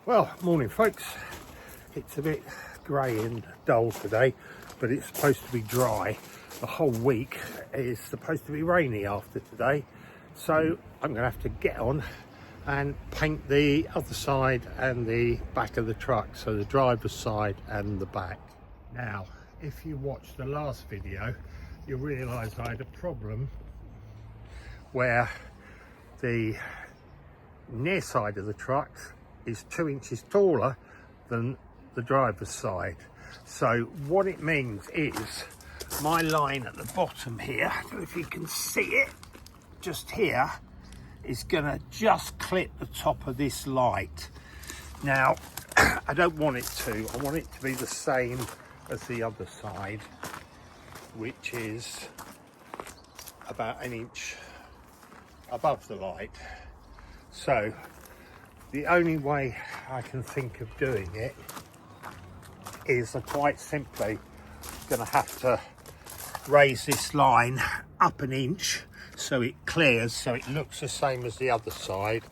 Well, morning folks. It's a bit grey and dull today, but it's supposed to be dry. The whole week is supposed to be rainy after today, so I'm going to have to get on and paint the other side and the back of the truck, so the driver's side and the back. Now, if you watched the last video, you'll realise I had a problem where the near side of the truck is 2 inches taller than the driver's side. So what it means is my line at the bottom here, I don't know if you can see it, just here, is going to just clip the top of this light. Now, I don't want it to. I want it to be the same as the other side, which is about 1 inch above the light. So the only way I can think of doing it is quite simply going to have to raise this line up 1 inch so it clears, so it looks the same as the other side.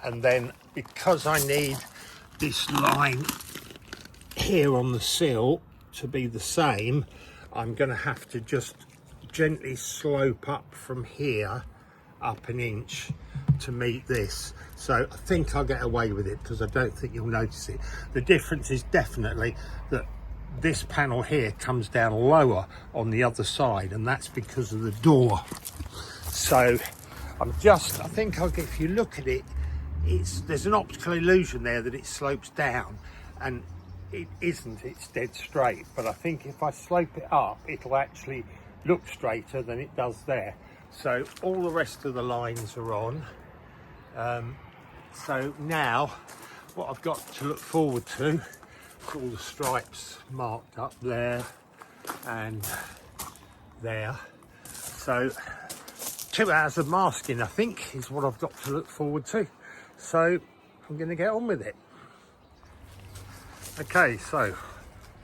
And then because I need this line here on the sill to be the same, I'm going to have to just gently slope up from here up 1 inch to meet this. So I think I'll get away with it because I don't think you'll notice it. The difference is definitely that this panel here comes down lower on the other side, and that's because of the door. So I think I'll get, if you look at it, there's an optical illusion there that it slopes down, and it isn't, it's dead straight. But I think if I slope it up, it'll actually look straighter than it does there. So all the rest of the lines are on. So now what I've got to look forward to is all the stripes marked up there and there. So 2 hours of masking, I think, is what I've got to look forward to. So I'm going to get on with it. Okay, so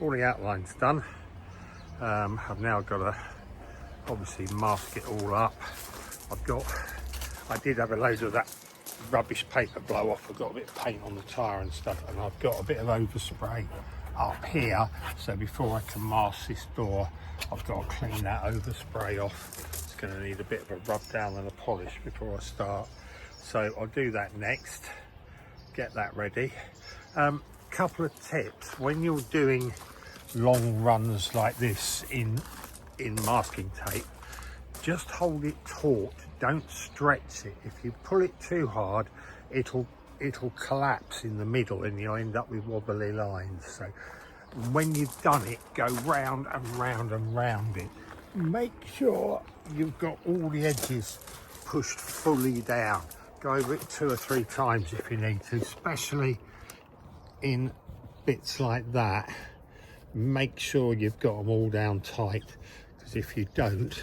all the outline's done. I've now got to obviously mask it all up. I did have a load of that rubbish paper blow off. I've got a bit of paint on the tyre and stuff, and I've got a bit of overspray up here, so before I can mask this door I've got to clean that overspray off. It's going to need a bit of a rub down and a polish before I start, so I'll do that next, get that ready. Couple of tips when you're doing long runs like this in masking tape: just hold it taut, don't stretch it. If you pull it too hard, it'll collapse in the middle and you'll end up with wobbly lines. So when you've done it, go round and round and round it. Make sure you've got all the edges pushed fully down. Go over it 2 or 3 times if you need to, especially in bits like that. Make sure you've got them all down tight, because if you don't,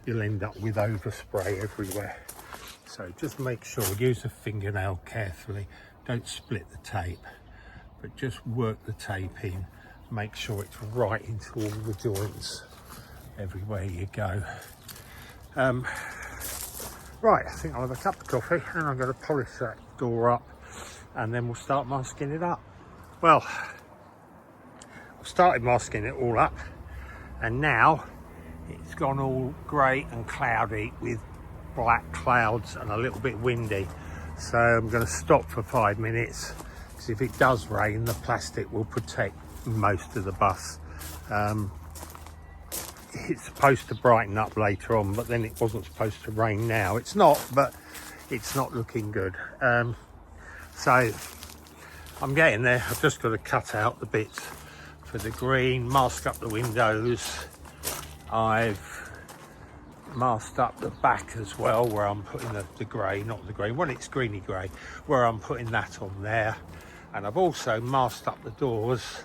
you'll end up with overspray everywhere. So just make sure, use a fingernail carefully, don't split the tape, but just work the tape in, make sure it's right into all the joints everywhere you go. Right, I think I'll have a cup of coffee and I'm going to polish that door up, and then we'll start masking it up. Well, I've started masking it all up, and now it's gone all grey and cloudy with black clouds and a little bit windy. So I'm going to stop for 5 minutes, because if it does rain, the plastic will protect most of the bus. It's supposed to brighten up later on, but then it wasn't supposed to rain now. It's not, but it's not looking good. So I'm getting there. I've just got to cut out the bits for the green, mask up the windows. I've masked up the back as well, where I'm putting the grey, not the grey, well, it's greeny grey, where I'm putting that on there. And I've also masked up the doors,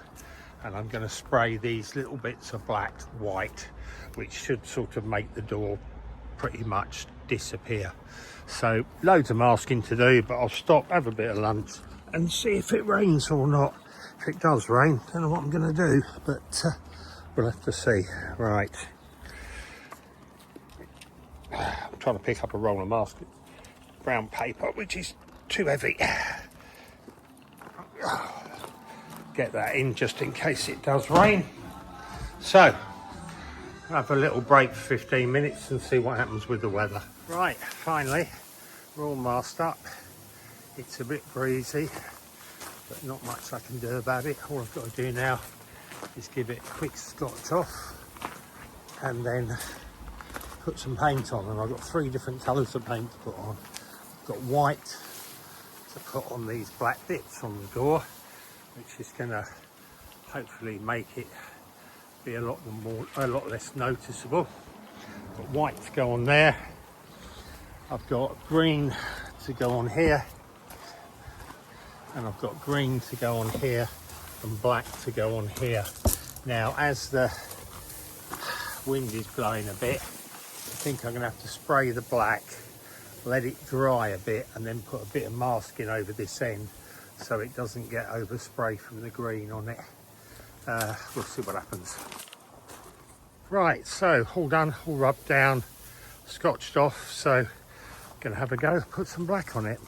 and I'm going to spray these little bits of black white, which should sort of make the door pretty much disappear. So loads of masking to do, but I'll stop, have a bit of lunch and see if it rains or not. If it does rain, don't know what I'm going to do, but we'll have to see. Right, I'm trying to pick up a roll of brown paper, which is too heavy. get that in just in case it does rain. So have a little break for 15 minutes and see what happens with the weather. Right, finally we're all masked up. It's a bit breezy, but not much I can do about it. All I've got to do now is give it a quick scotch off and then put some paint on. And I've got 3 different colours of paint to put on. I've got white to put on these black bits on the door, which is going to hopefully make it be a lot less noticeable. Got white to go on there. I've got green to go on here, and I've got green to go on here and black to go on here. Now, as the wind is blowing a bit, I think I'm going to have to spray the black, let it dry a bit, and then put a bit of masking over this end so it doesn't get overspray from the green on it. We'll see what happens. Right, so all done, all rubbed down, scotched off, so gonna have a go, put some black on it.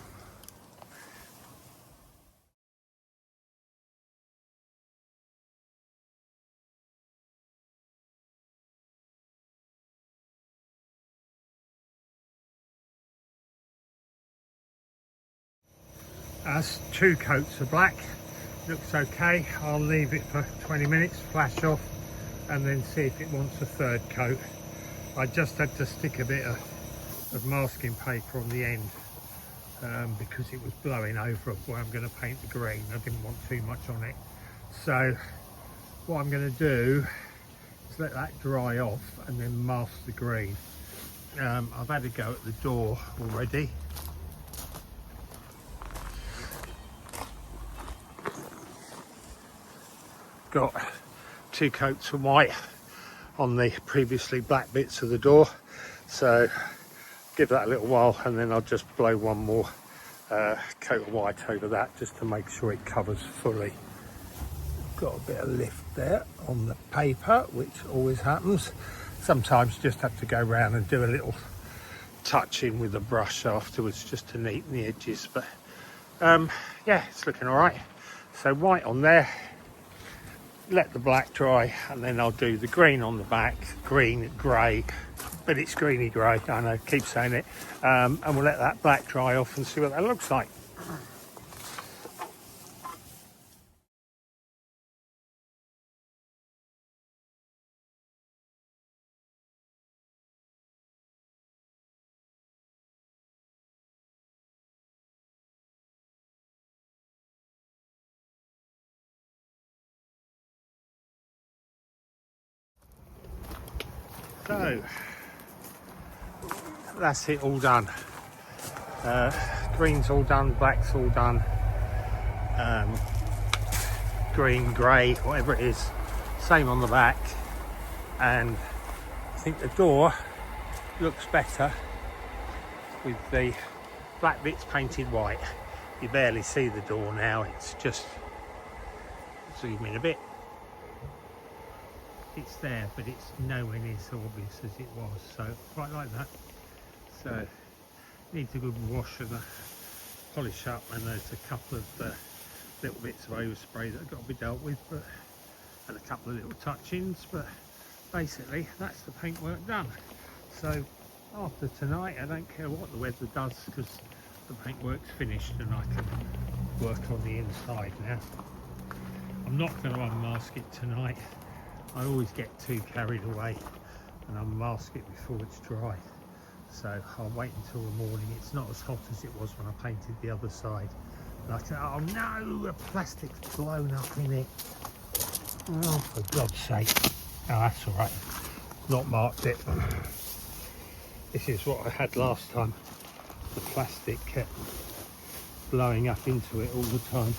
That's 2 coats of black, looks okay. I'll leave it for 20 minutes, flash off, and then see if it wants a 3rd coat. I just had to stick a bit of masking paper on the end because it was blowing over where I'm going to paint the green. I didn't want too much on it. So what I'm going to do is let that dry off and then mask the green. I've had a go at the door already. Got 2 coats of white on the previously black bits of the door, so give that a little while and then I'll just blow one more coat of white over that just to make sure it covers fully. Got a bit of lift there on the paper, which always happens. Sometimes you just have to go around and do a little touch in with the brush afterwards just to neaten the edges, but yeah, it's looking all right. So white on there, let the black dry, and then I'll do the green on the back, green, grey, but it's greeny grey, I know, keep saying it, and we'll let that black dry off and see what that looks like. So that's it, all done. Green's all done, black's all done, green, grey, whatever it is, same on the back, and I think the door looks better with the black bits painted white. You barely see the door now, it's just, zoom in a bit. It's there, but it's nowhere near so obvious as it was, so quite like that. So needs a good wash and a polish up, and there's a couple of little bits of overspray that have got to be dealt with, but and a couple of little touch-ins, but basically that's the paintwork done. So after tonight, I don't care what the weather does because the paintwork's finished and I can work on the inside now. I'm not going to unmask it tonight. I always get too carried away and unmask it before it's dry. So I'll wait until the morning. It's not as hot as it was when I painted the other side. Like, oh no, the plastic's blown up in it. Oh, for God's sake. Oh, that's all right. Not marked it. This is what I had last time. The plastic kept blowing up into it all the time.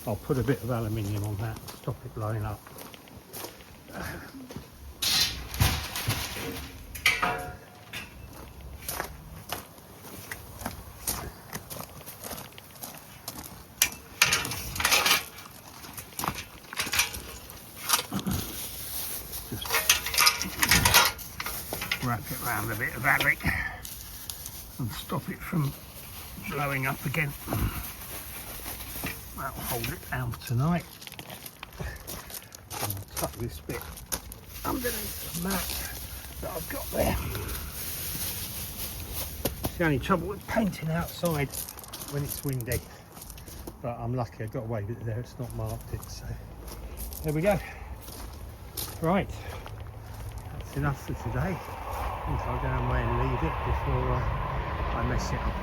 I'll put a bit of aluminium on that to stop it blowing up. Wrap it around a bit of fabric and stop it from blowing up again. That'll hold it down for tonight. tuck this bit underneath the mat that I've got there. It's the only trouble with painting outside when it's windy, but I'm lucky I got away with it there. It's not marked it, so there we go. Right, that's enough for today. I think I'll go away and leave it before I mess it up